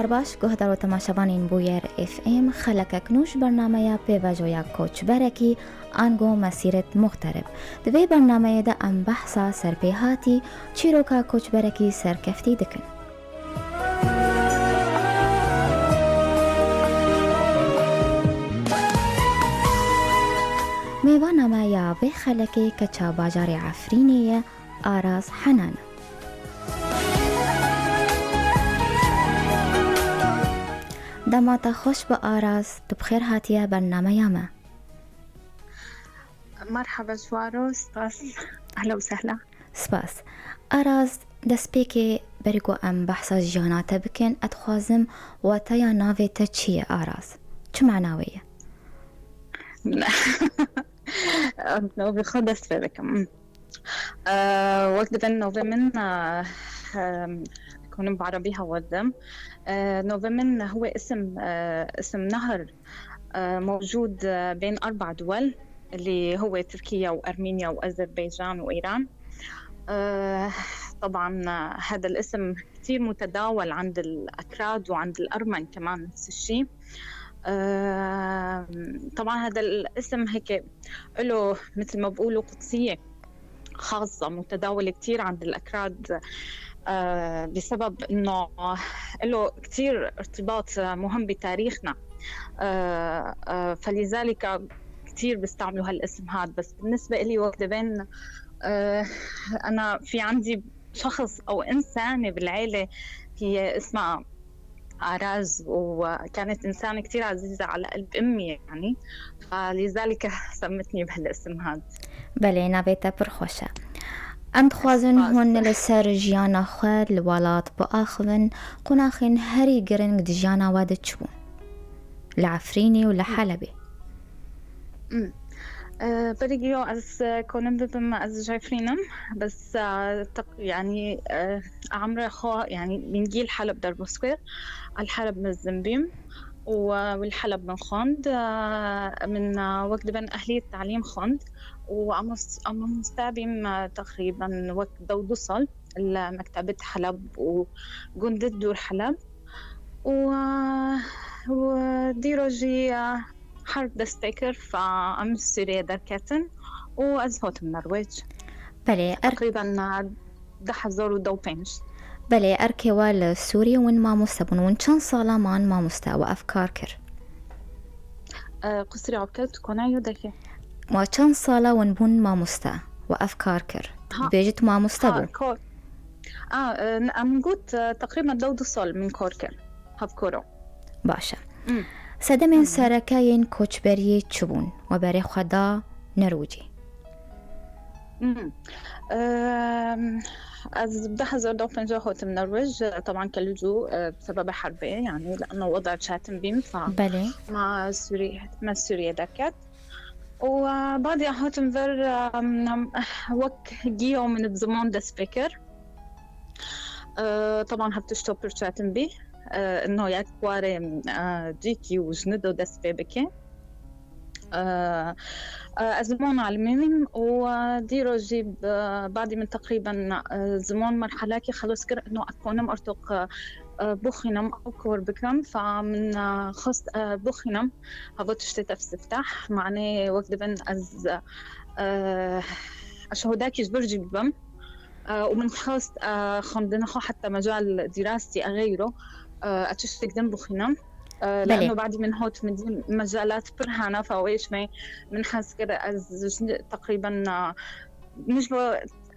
باش گهدار و تماشاوانین بویر اف ام خلکک نوش برنامه پیواجویا کوچ برکی آنگو مسیرت مخترب دوی برنامه ده ام بحثا سرپیهاتی چیروکا کوچ برکی سرکفتی دکن. میوانامه یا به خلکی کچا باجار عفرینیه آراز حنان. دمات خوش با آراز تو بخیر هاتیه برنامه یامه. مرحبا جوارو سپاس أهلا وسهلا. سپاس آراز دست بکی بریگو ام بحثا جاناته بکن اتخوازم و تایا ناوی تا چیه آراز؟ چه معناویه؟ نوفي خدس بكم وقت بين نوفي من كون بعربيها ودم نوفي من هو اسم نهر موجود بين 4 دول اللي هو تركيا وأرمينيا وأذربيجان وإيران. طبعا هذا الاسم كتير متداول عند الأكراد وعند الأرمن كمان نفس الشيء. طبعا هذا الاسم هيك له مثل ما بقولوا قدسية خاصة متداولة كتير عند الأكراد بسبب إنه له كتير ارتباط مهم بتاريخنا. فلذلك كتير بيستعملوا هالاسم هذا. بس بالنسبة إلي وقت بين أنا في عندي شخص أو إنسانة بالعيلة هي اسمها آراز وكانت إنسانة كتير عزيزة على قلب أمي يعني فلذلك سمتني بهالاسم هذا. بله نبیتا پرخوشه. ام خوازن هون لسر جیانا خواه لولات با آخوین قناخین هری گرنگ دی جانا واده چبون لعفرینی و لحلبی. بريجيو از كونم ببم از جايفرينم بس يعني عمري خو يعني من جيل حلب دربسكوير الحلب من الزنبيم والحلب من خوند من وقت بن أهلية تعليم خوند وأما مستعبم تقريبا وقت دودوصل مكتبة حلب وجندت دور حلب وديروجي حرب دستيكر فأم سوريا دركتن وأزهوت من النرويج. بله تقريبا 10,000 بله أركوال سوريا وين ما مستبون وين كان صالة مان ما مستوى أفكار كر قصري عبكت تكون عيو دكي ما كان صالة وين بون ما مستوى وأفكار كر بيجت ما مستبو أم قلت تقريبا دود صال من كوركر هفكورو باشا سدمن سركاين كوچبري چبون وبري خدا نروجي. از 10,000 هوت من النرويج طبعا كاللجوء بسبب حربية يعني لأنه وضع شاتم بيم بله مع سوريا دكت وبعدها هوتم فر وك جيو من الزمان دا سبيكر طبعا هبتشتوبر شاتم بي إنه يكواري جيكي وجندو دا سبيبكي أزمون علمين وديرو جيب بعد من تقريبا زمان مرحلة كي خلص كر إنه أكونم أرتق بوخينم أو كور بكم فمن خص بوخينم هبط شتت أفتح معني وقت بن أز أشهداكي جبرجي ببم ومن خاص خندنا خو حتى مجال دراستي أغيره أتشتك دم بوخينم لأنه بعد من هوت من مجالات برهانة فويش ما من حس كده از تقريبا مش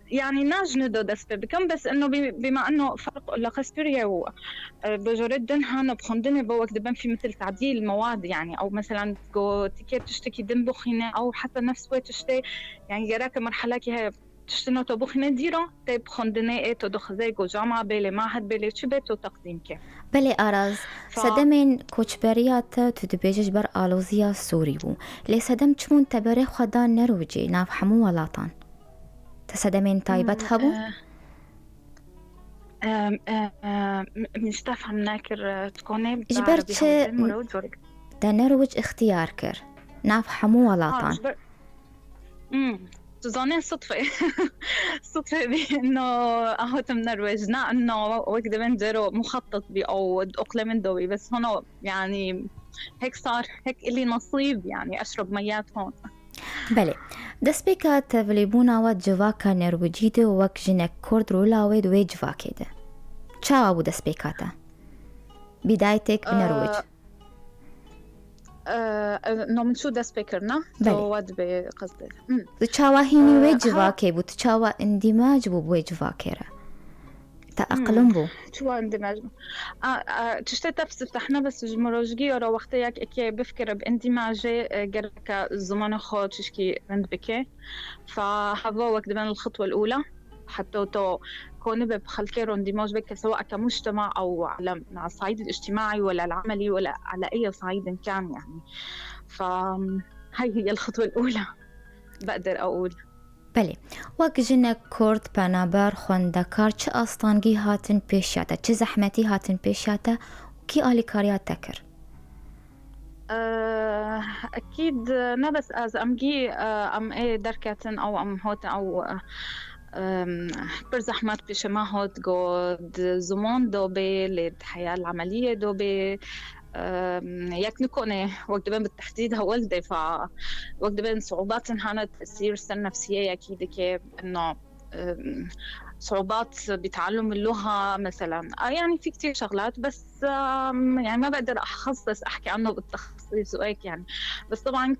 يعني ناجندو دس بكم بس إنه بما إنه فرق لقسبريا وبجرد دنها بخندني بوقت دبن في مثل تعديل المواد يعني أو مثلا جو تيكيت تشتكي دم بخينة أو حتى نفس وقت تشتي يعني جراك مرحلة كي هي تشتنو تبوخنا ديرو تيب خندني تو دخزيك وجامعة بيلي معهد بيلي شبت وتقديمك. بله آراز سدمن کوچبریات تدبیجش بر آلوزیا سوری بو لی سدم چمون تبره خدا نروجی نافهمو ولاتان تسدمن تایبت هبو مش تفهم ناكر تكوني اجبرت دا نروج اختيار كر نافهمو ولاتان تظنين صدفة صدفة بأنه أهوت من النرويج، نا أنه وقت بنجرو مخطط بي أو أقلم دوي، بس هنا يعني هيك صار، هيك إلي نصيب يعني أشرب ميات هون. بله دسبيكات فليبونا و جواكا نرويجيده وك جنك كورد رولاويد وي جواكيده چاوا بو دسبيكاتا بدايتك بنرويج؟ نو من شو دسبيكرنا؟ بله تو ود بقصدي چاوا هيني وي جواكي بو چاوا اندماج بو بو جواكيرا تأقلم بو شو اندماج تشتي تفتحنا بس جمروجي ورا وقتيك اكي بفكر باندماجي جركا زمان خو تشكي عند بكي فهذا وقت بين الخطوة الأولى حتى تو كون بخلكيرو اندماج بك سواء كمجتمع أو على الصعيد الاجتماعي ولا العملي ولا على أي صعيد كان يعني. فهي هي الخطوة الأولى بقدر أقول. بله وك جنك كورد بنابر خوندكار چه آستانگی هاتن پیشاتا چه زحمتی هاتن پیشاتا وكي آلی کاریات تکر؟ أكيد نبس از أمجي أم إيه دركاتن أو أم هوت أو برزحمات بشما هوت جود زمان دوبي للحياة العملية دوبي ياك نكوني وقت بين بالتحديد هولدي وقت بين صعوبات هانت تأثير السنة النفسية أكيد كيف إنه صعوبات بتعلم اللغة مثلا يعني في كتير شغلات بس يعني ما بقدر أخصص أحكي عنه بالتخصيص وهيك يعني. بس طبعا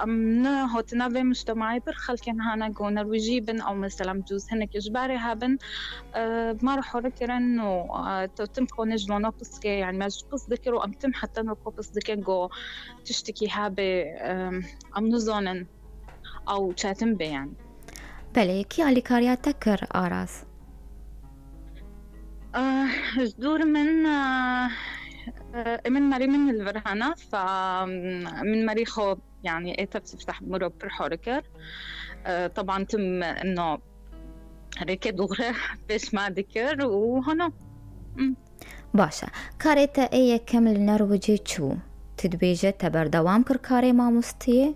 أمنا هوتنا بمجتمعي برخل كان هانا جو نرويجي بن أو مثلا بجوز هنك إجباري هابن ما رح أذكر إنه تم كونج لونو قصة يعني ما قص ذكر أم تم حتى نركو قص ذكر جو تشتكي هابي أم نزونن أو تشاتم بي يعني. بله كي آلی کاریات تکر آراز؟ جدور من مري من الفرهانة فمن مريخو يعني ايه تفتح مرة برحوركر طبعا تم انه هريك دغري بيش ما ذكر وهنا باشا كاريتا ايه كمل نرويجي چو تدبيجة تبر دوام كر كاري ما مستيه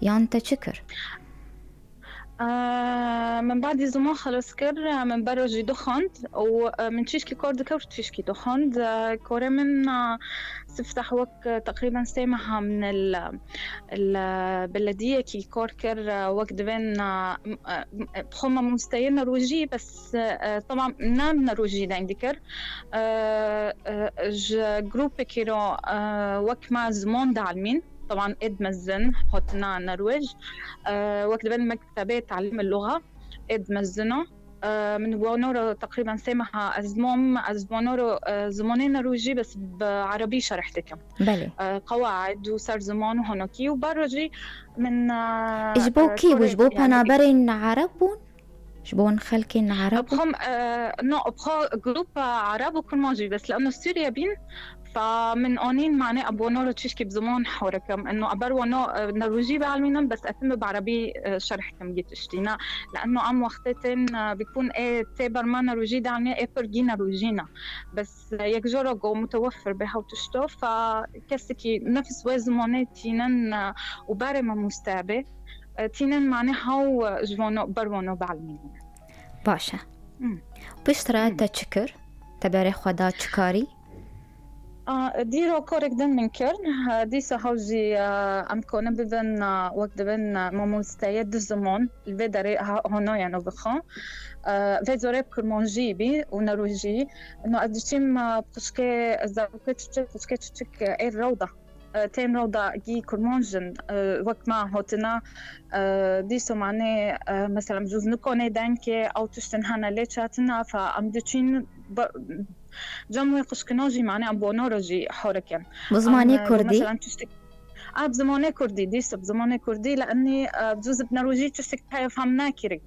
يان تشكر؟ من بعد زمان خلاص كر من برج دخند ومن تشيشكي كورد كور تشيشكي دخند كورة من سفتح وق تقريبا سامها من البلدية كي كوركر وقت بين بخوما مستير نرويجي بس طبعا نام نرويجي دا عندكر جروب كيرو وق ما زمان دعلمين طبعا إد مزن هوتنا نرويج وقت بين مكتبة تعليم اللغة إد مزنه من بونورو تقريبا سامها أزمونورو زمانين نرويجي بس بعربي شرحتكم بله قواعد وصار زمان هونكي وبرجي من إجبوكي وجبو بنابرين عربون شبون خلكين عرب؟ بخم بخو جروب عرب وكل ماجي بس لأنه سوريا بين فمن أونين معناه أبونورو تشكي بزمان حوركم إنه أبروانو نرويجي بعلمينهم بس أتم بعربي شرحكم جيت اشتينا لأنه عم وقتين بيكون إيه تابر ما نرويجي دعني إيه برجي نرويجينا بس يكجورو جو متوفر بها وتشتو فكسكي نفس وزمانات تينن وباري ما مستعبة تينن معناها وجوانو بروانو بعلمينهم. باشا بشترا تشكر تباري خدا تشكاري ديرو كورك دن من كرن دي سهوجي أم كونن ببن وقت بن مستعد الزمان الفيدري هونو يعني بخان فيزوري كرمانجيبي ونرويجي إنه أديشيم بتشكي زاوكي تشك إيه الروضة تين روضة جي كرمانجن وقت ما هوتنا دي سمعني مثلا بجوز نكوني دانكي أو تشتن هانا ليتشاتنا فأم ديشين جمعي قشكناجي معناه بونورجي حركة بزماني كردي مثلا تشتك بزماني كردي ديس بزماني كردي لأني بجوز بنرويجي تشتك هاي فهمنا كيري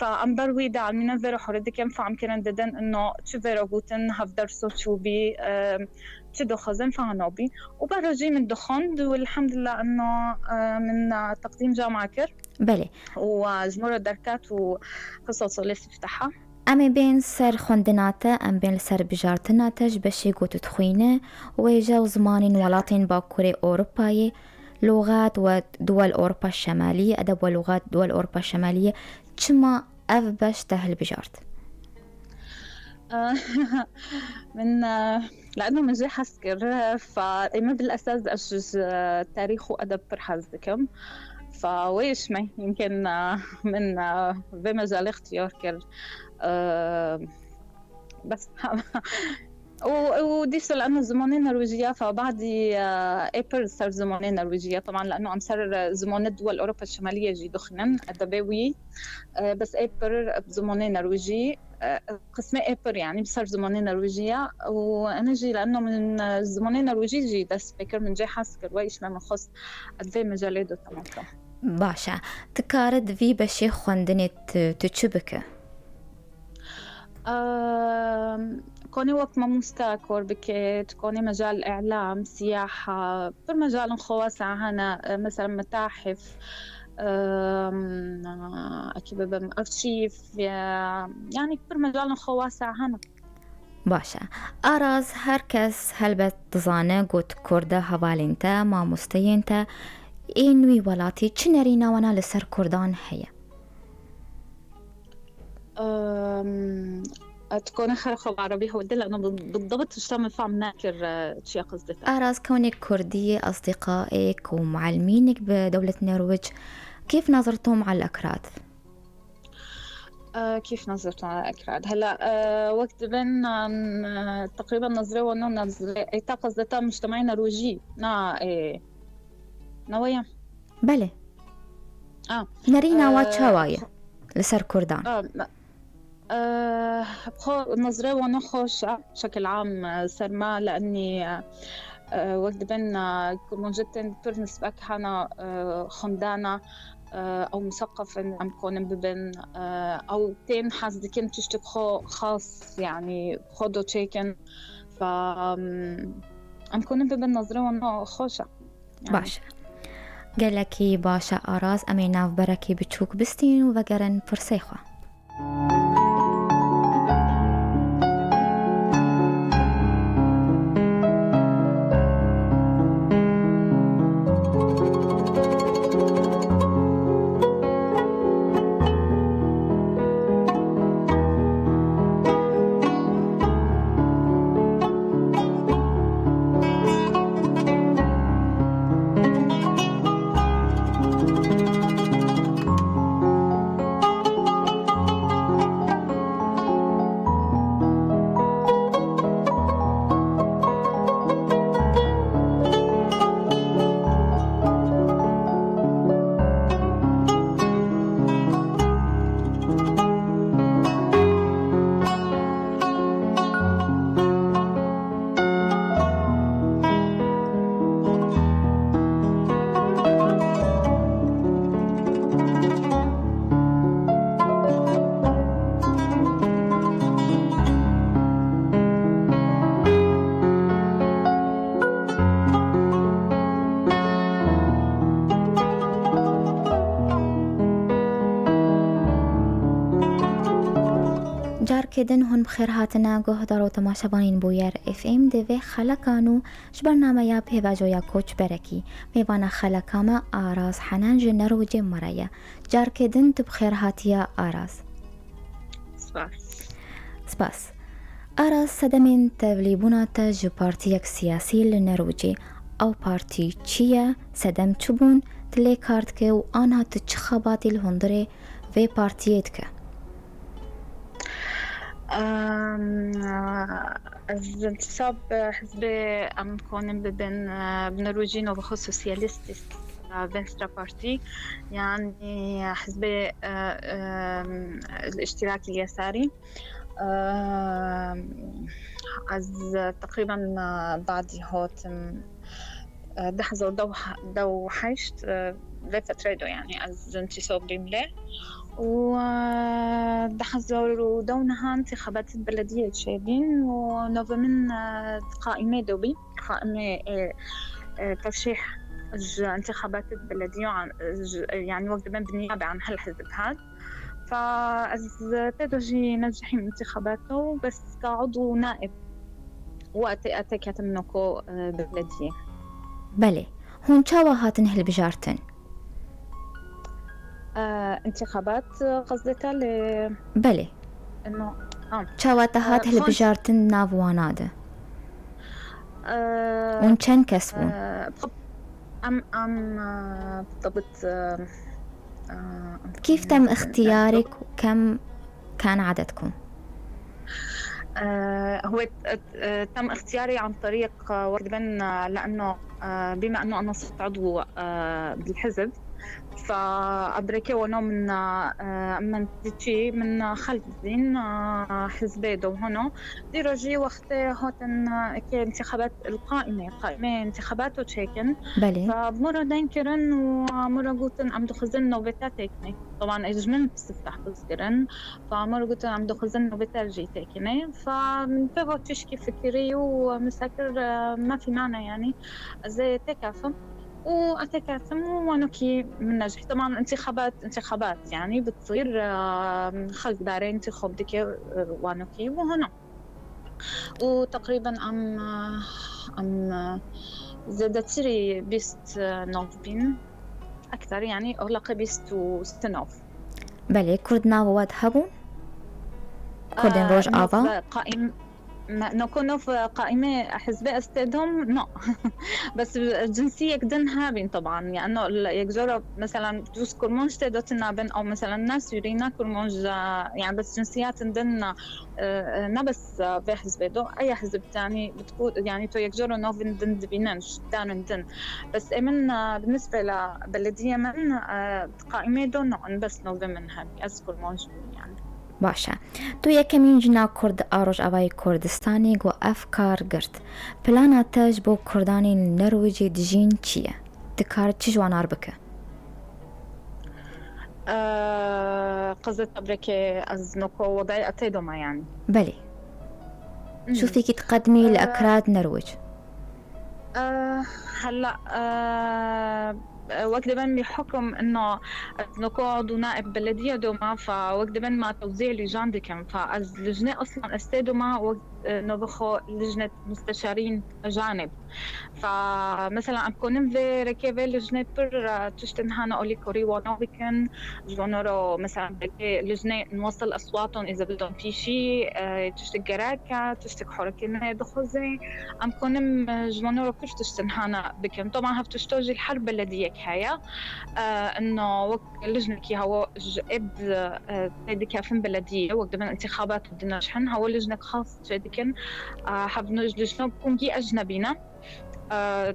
فأم بروي دا عمينا فيرو حردي كم فعم كرن ددن إنه شو فيرو قوتن هفدر صوتشو بي تشدو خزن فهنوبي وبرجي من دخان والحمد لله إنه من تقديم جامعة كر بله وجمهور الدركات وقصص اللي استفتحها أمي بين سر خندناتا أم بين سر بجارتناتا جبشي قوت تخوينة ويجاو زمانين ولاتين باكوري أوروباي لغات ودول أوروبا الشمالية أدب ولغات دول أوروبا الشمالية كما أفبش تهل بجارت من لأنه من جي حسكر فإما بالأساس أجوز تاريخ وأدب برحزكم فويش ما يمكن من بمجال اختيار كر بس وديش لأنه زماني نرويجية فبعدي إبر صار زماني نرويجية طبعا لأنه عم صار زمان دول أوروبا الشمالية جي دخنا أدباوي بس إبر زماني نرويجي قسمي إبر يعني بصير زماني نرويجية وأنا جي لأنه من زماني نرويجي جي دس بكر من جي حاسكر وإيش ما خص أدبي مجالي تمام باشا تكارد في بشي خوندني تشبكه كوني وقت ما مستاكور بكيت كوني مجال إعلام سياحة بالمجال خواصة هنا مثلا متاحف أكيد أرشيف يعني بالمجال خواصة هنا باشا أراز هركس هلبت تزانه قوت كرده هوالينتا ما مستينتا إنوي ولاتي چنرينا وانا لسر كردان هيا تكون خرخة عربي هو دل أنا بالضبط مش تم فهم ناكر شيء قصدك أراز كونك كردية أصدقائك ومعلمينك بدولة النرويج كيف نظرتهم على الأكراد؟ كيف نظرت على الأكراد هلا وقت بين تقريبا نظرة وانه نظرة قصدتها مجتمعي نرويجي نويا بله نرينا واتشاوايا لسر كردان نظرة وانا خوش بشكل عام سرما لأني وقت بين كمان جدا بالنسبة كهنا خندانا أو مثقف إن عم كون ببن أو تين حاسة كنت تشتكو خاص يعني خدو تشيكن عم كون ببن نظرة وانا خوشة يعني. باشا قالكي باشا أراز أميناف بركي بتشوك بستين وبقرن فرسيخة كدن هون بخير هاتنا قهدر و تماشبانين بوير اف ام دوه خلقانو شبرنامه یا پیواجو یا کوچ برکی میوانا خلقاما آراز حنان جنرو جم مرایا جار كدن تبخير هاتيا آراز سپاس آراز سدمين تبليبوناتا جو بارتيك سياسي لنروجي او بارتي چيه سدم چبون تلي كارتكه و آنها تچخباتي الهندره و بارتيتكه الانتصاب حزبي عم كون بين بنرويجين وبخصوص سوسياليستيس فينسترا بارتي يعني حزبي الاشتراك اليساري از تقريبا بعد هوتم دحزور دو حيشت لفترة يعني از انتصاب بملي ودحزور دونها انتخابات البلدية تشابين ونوفا من قائمة دوبي قائمة ترشيح انتخابات البلدية يعني وقت بين بالنيابة عن هالحزب هاد فأز تدوجي نجحي من انتخاباته بس كعضو نائب وقت أتي كاتمنكو بلدية بله هون چاوا هاتن هلبجارتن؟ انتخابات قصدك بله إنه چاوا هات هلبجارتن نافواناده ون چند کس بون؟ بالضبط. كيف تم اختيارك وكم كان عددكم؟ هو تم اختياري عن طريق ورد بن، لأنه بما أنه أنا صرت عضو بالحزب، فأدركه ونوع من تيجي من خلفين حزبي دو هنا ديروجي وقت هوتن كانتخابات قائمة انتخابات وتشيكن. فمرة دينكرن ومرة قوتن عم دخزن نوبتاتيكني، طبعا اجمن بستفتح بذكرن، فمرة قوتن عم دخزن نوبتات جيتيكني، فبغو تشكي فكري ومساكر ما في معنى يعني زي تكافم وأتكاتم وانوكي من نجح. طبعا انتخابات يعني بتصير خلق دارين انتخاب ديكي وانوكي وهنا، وتقريبا أم زادت سيري بيست نوفين أكثر يعني أغلق بيست وستنوف. بله كرد ناواد هبون؟ كردن روج آفا؟ قائم نكونوا في قائمة حزب استدهم نو بس الجنسية كدن هابين طبعا، لأنه يعني يجرب مثلا دوس كرمونج تدوت نابن أو مثلا ناس يرينا كرمونج يعني بس جنسيات ندن نبس في حزب دو أي حزب تاني بتكون يعني تو يجرو نوفن دن دبيننش دان دن، بس إمن بالنسبة لبلدية من قائمة دو نو بس نوفن من هابي أز كرمونج يعني. باشا تو یکمین جنا کرد آروج آوای کردستانی گو افکار گرت پلانا تاج بو کردانی نرویجی دجین چیه؟ دکار چی جوانار بکه؟ قصدت أبركي از نوكو وضعي أتيدوما يعني. بلي شو فيكي تقدمي لأكراد نرويج؟ هلا وقت دبن بحكم انه نقعد ونائب بلديه دوما، فوقت دبن مع توزيع لجان دكم، فاز لجنه اصلا استيدوما وقت نبخو لجنه مستشارين اجانب، فمثلا عم كونم في ركيبه لجنه بر تشتنهانا اولي كوري ونوبكن جونورو مثلا لجنه نوصل اصواتهم اذا بدهم في شيء تشتك جراكا تشتك حركه دخوزي عم كونم جونورو كيف تشتنهانا بكم. طبعا هفتشتوجي الحرب بلديه هيا انه وقت لجنه كي هو اب تيدي كافن بلديه وقت من انتخابات بدنا شحن هو لجنه خاص تيدكن حب لجنه بكون جي اجنبينا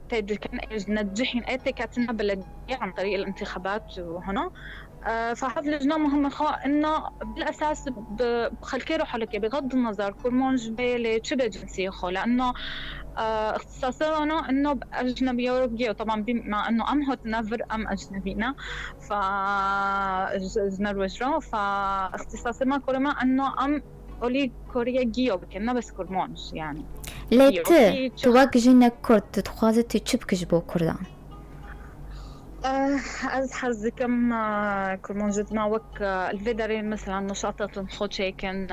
تيدي كان نجحين اتكاتنا بلديه عن طريق الانتخابات وهنا فحب لجنه مهمه خا انه بالاساس بخلكيرو حلكي بغض النظر كرمونج بيلي تشبه جنسيه خو لانه اختصاصنا انه باجنبيه اوروبيه، طبعا بما انه ام هوت نفر ام اجنبينا ف نرويجرو فاختصاصنا كلما انه ام اولي كوريا جيو بكنا بس كرمونج يعني ليت توججنا كرد تخازت تشبكش بو كردان از حزكم كرمون جدنا وك الفيدرين مثلا نشاطات نخوض هيكن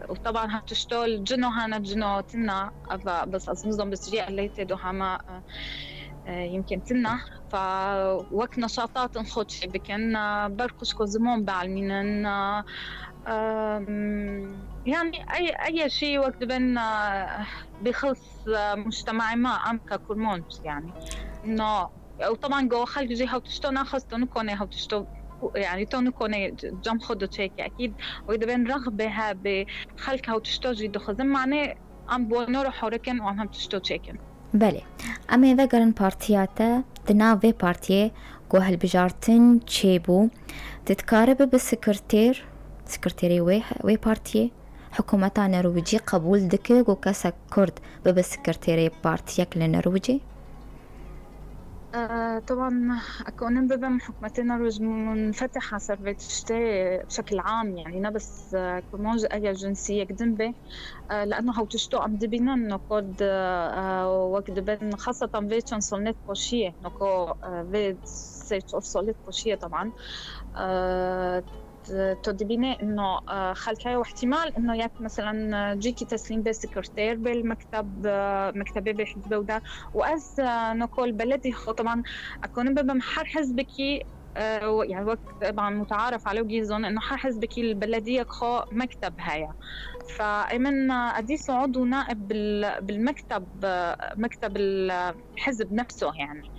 وطبعا هتشتغل جنو هانا جنو تنا بس از نظام بسجيع اللي تدو هما يمكن تنا فوك نشاطات نخوض شي بكن برقش كوزمون بعلمين يعني اي شيء وقت بين بخص مجتمعي ما ام ككرمون يعني انه وطبعا جو خلق جي هاو تشتو ناخذ تونو كوني هاو تشتو يعني تونو كوني جم خدو تشيكي اكيد واذا بين رغبه بخلق هاو تشتو جي دخزم معناه ام بونورو حركن وام هم تشتو تشيكن. بله اما وگرن پارتیاتا دنا و پارتیه گو هالبجارتن چیبو تتكارب سكرتيري وي بارتية حكومتا نرويجي قبول دكي و كاسا كرد بسكرتيري بارتيك لنرويجي؟ طبعا أكون ببم حكومتنا روج منفتحة سرفيتشتي بشكل عام يعني نبس كرموج أي جنسية قدنبه لأنه هاو تشتو عم دبينا نقود وقت بين خاصة في تشانسولنت بوشية نقو في سيتش أوف سوليت بوشية طبعا تودبيني إنه خلكاي واحتمال إنه ياك مثلا جيكي تسليم بسكرتير بالمكتب مكتبي بحزب ودا وأز نقول بلدي طبعا أكون ببا محر حزبكي يعني وقت طبعا متعارف عليه وجيزون إنه حر حزبكي البلدية خو مكتب هاي فأيمن أديس عضو نائب بالمكتب مكتب الحزب نفسه يعني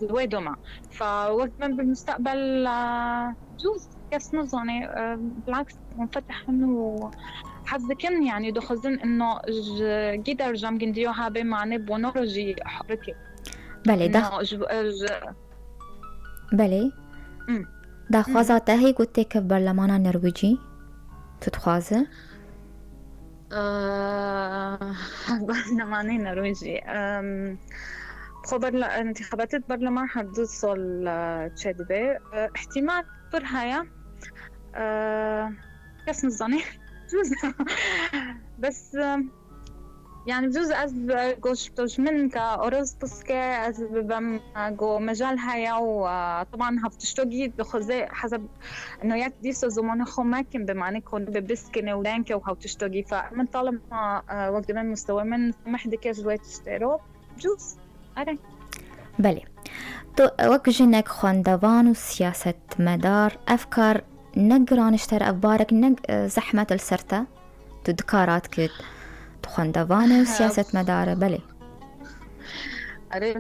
الويدوما فوقت من بالمستقبل جوز كاس نظني بالعكس منفتح انه حظكن يعني دخزن انه جدر جام جنديو هابي معني بونولوجي حركي بله بله دا خوازاته هی گوته که برلمان نرویجی تتخوازه برلمان نرويجي انتخابات البرلمان حتصل تشادبي احتمال برهايا كاس نظني بجوز بس يعني بجوز از جوش من كأرز تسكي از ببم جو مجال هيا وطبعا هفتشتوجي بخزي حسب انه ياك ديسو زمان خو ماكن بمعنى كون ببسكني ولانك وهفتشتوجي فمن طالما وقت من مستوى من سمح ديك جويت تشترو بجوز أري بله تو وقت جنك خواندوان وسياسة مدار أفكار نقران اشتر أفبارك زحمة السرطة تدكارات كد خواندوان وسياسة مدار بله أري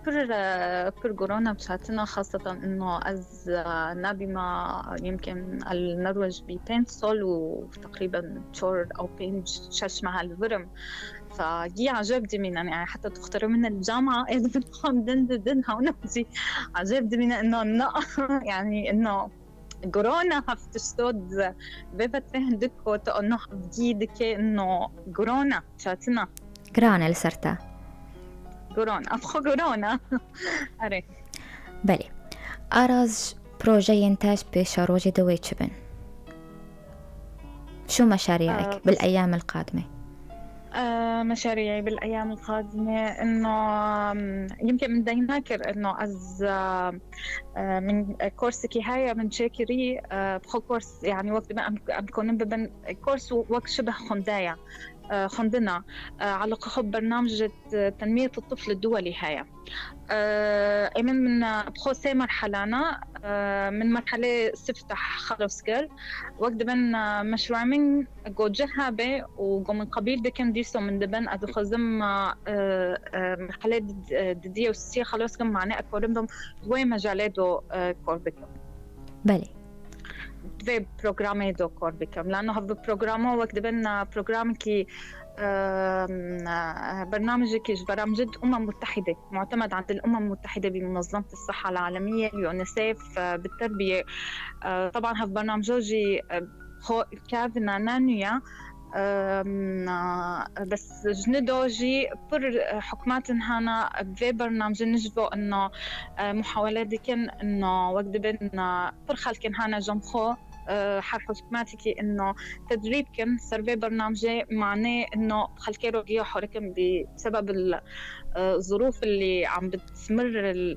بر كورونا بشاتنا خاصة إنه از نبي ما يمكن النرويج بين سول وتقريبا شهر أو بين شش مع الورم فجي عجب دمينا يعني حتى تختاروا من الجامعة إذا بدهم دن هونجي عجب دمينا إنه يعني إنه كورونا هفتشتود بيبت فهم دكو تأنه هفجي دكي إنه كورونا شاتنا كورونا السرطة كورونا أفخو كورونا أري بله أراز بروجي إنتاج بشاروجي دويتشبن شو مشاريعك بالأيام القادمة؟ مشاريعي بالأيام القادمة إنه يمكن من ديناكر إنه از من كورسكي هاي من شاكري بخو كورس يعني وقت ما أمكن ببن كورس وقت شبه خندايا خندنا على قخب برنامج تنمية الطفل الدولي هاي من بخو سي مرحلة من مرحلة استفتح خلص كر وقت دبن مشروع من جو جهابة وجو من قبيل دكان ديسو من دبن أدخزم مرحلة ددية وسيا خلاص كم معناه أكورم دم دوي مجالاتو كوربكم بله دوي برنامج دو كوربكم لأنه هذا برنامج وقت دبن برنامج كي برنامج برامج الأمم المتحدة معتمد عند الأمم المتحدة بمنظمة الصحة العالمية اليونيسيف بالتربية طبعا هذا برنامجي كافنا نانيا بس جندوجي بر حكمات هنا في برنامج نجبو انه محاولات دي كان انه وقت بين بر خلكن هنا جمخو حرف حكماتي انه تدريب كان سيرفي برنامجي معناه انه خلكيرو جيو حركم بسبب الظروف اللي عم بتمر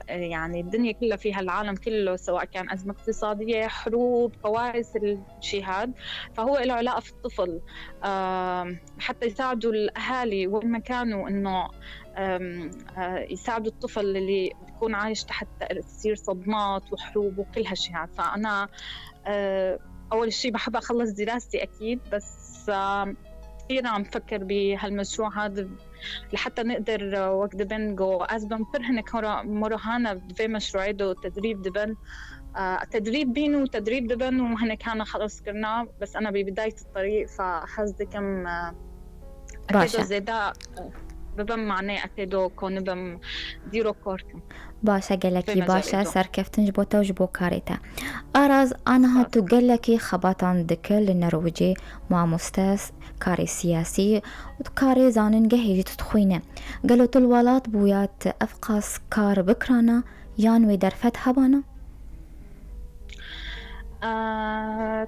يعني الدنيا كلها فيها العالم كله سواء كان أزمة اقتصادية حروب كوارث الشيء هذا فهو له علاقة في الطفل حتى يساعدوا الأهالي وين ما كانوا إنه يساعدوا الطفل اللي بيكون عايش تحت تأثير صدمات وحروب وكل هالشيء هذا فأنا أول شيء بحب أخلص دراستي أكيد بس كثير عم بفكر بهالمشروع هذا لحتى نقدر وقت دبن جو أزبن برهن مرهانة في مشروع دو تدريب دبن تدريب بينو وتدريب دبن وهنا كان خلص كرنا بس أنا ببداية الطريق فحزدي كم أكيدو زيدا ببن معناه أكيدو كون بم ديرو كوركم باشا قالكي باشا سركفتن جبوتا وجبو كاريتا أراز أنا تقلكي خبطان دكل النرويجي مع مستاس كاري سياسي وكاري زانن جهيجي تتخوينه قالوا تلوالات بويات أفقاس كار بكرانا يانوي درفت هبانا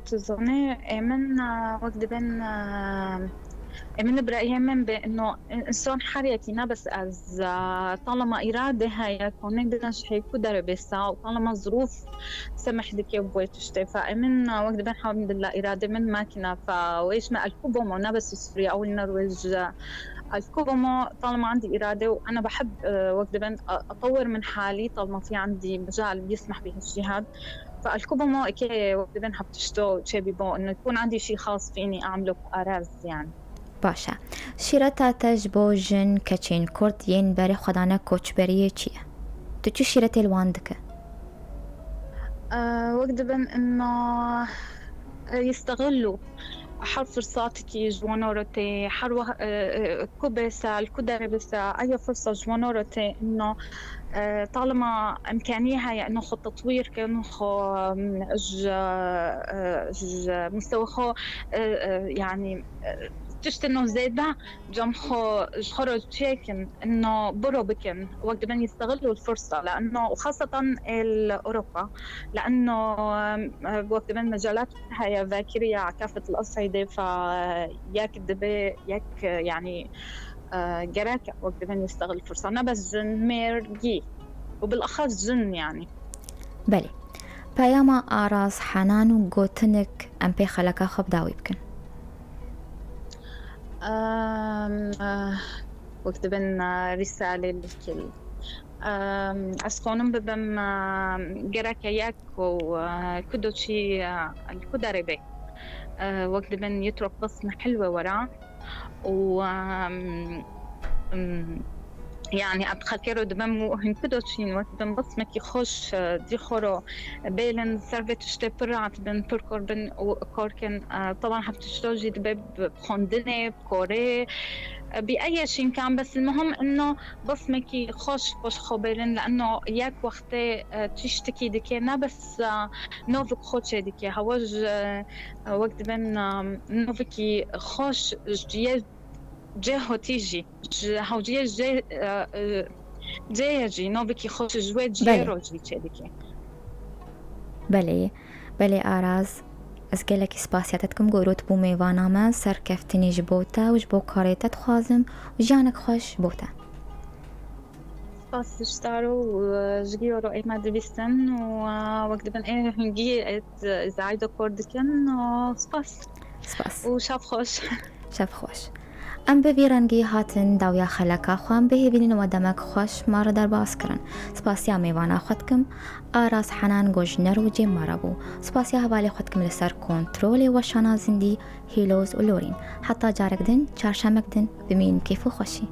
تظني من وقت بين من برأيي من بأنه إنسان حريتي بس از طالما إرادة هاي كونك بدنش هيكو دربسا وطالما ظروف سمح دك يبوي تشتي فمن وقت بين الحمد لله إرادة من ماكينة فويش ما الكوبومو بس سوريا أو النرويج الكوبومو طالما عندي إرادة وأنا بحب وقت بين أطور من حالي طالما في عندي مجال بيسمح بهالجهاد فالكوبومو إكي وقت بين حبتشتو تشابي بو إنه يكون عندي شيء خاص فيني أعمله بأراز يعني. باشە شیرەتاتەش بۆ ژن کەچین کورد یەن بەری خۆدانە کۆچبەریە چییە؟ تو چ شیرەتێ لوان دکە؟ وقت بن إنه يستغلوا حر فرصاتك جوانورتي حر كوبسا الكدربسا أي فرصة جوانورتي إنه طالما إمكانية هي إنه خو تطوير كأنه خو مستوى خو يعني تشت إنه زيادة جمخو خرج شاكن إنه برو بكن وقت بن يستغلوا الفرصة لأنه وخاصة الأوروبا لأنه وقت بن مجالات هي ذاكرية على كافة الأصعدة فياك الدبي ياك يعني جراكة وقت بن يستغل الفرصة أنا بس جن ميرجي وبالأخص جن يعني بله پەیاما ئاراز حەنان و گۆتنک ئەم پێ خەلەکە خەبداوی بکەن وقت بن رسالة للكل أسكونم ببم جراكا ياك وكدوشي الكدربي وقت بن يترك بصمة حلوة وراه و يعني أبخاكيرو دبم هنكدوشين وقت بن بصمك يخش دي خورو بيلن سرفت اشتبرعت بن بركور بن وكوركن طبعا حبتشتوجي دبب بخوندنة بكوري بأي شيء كان بس المهم إنه بصمك يخش بش خبرن لأنه ياك وقت تشتكي دكينا بس نوفك خوش دكي هواج وقت بن نوفكي خوش جهه تيجي هوجيه جي نوفكي خوش جوات جيرو جي تشدكي بله ئاراز ئەس گەلێکی سپاسیاتەتکەم گۆرۆت بوو میێوانامە سەرکەفتنیش بۆتە وش بۆ کارێتە دخوازم و ژیانێک خۆش بۆتە سپاس شتارو وجيورو إيما دبستن ووقت بن إيه هنجي زعيدو كوردكن سپاس وشاف خوش ئەم بەبی ڕەنگی هاتن داویا خەلەکە خوان بهێبینەوە دەمەک خۆش مارە دەرباسکردن سپاسیا میێوانە خۆتکم ئاراز حەنان گۆژنەر و جێمارە بوو سپاسیا هەواڵی خۆتکم لەسەر کۆنترۆلی وەشانە زیندی هیلۆز و لۆرین حتا جارێکدن چارشەمەکدن بمین کەیف و خۆشی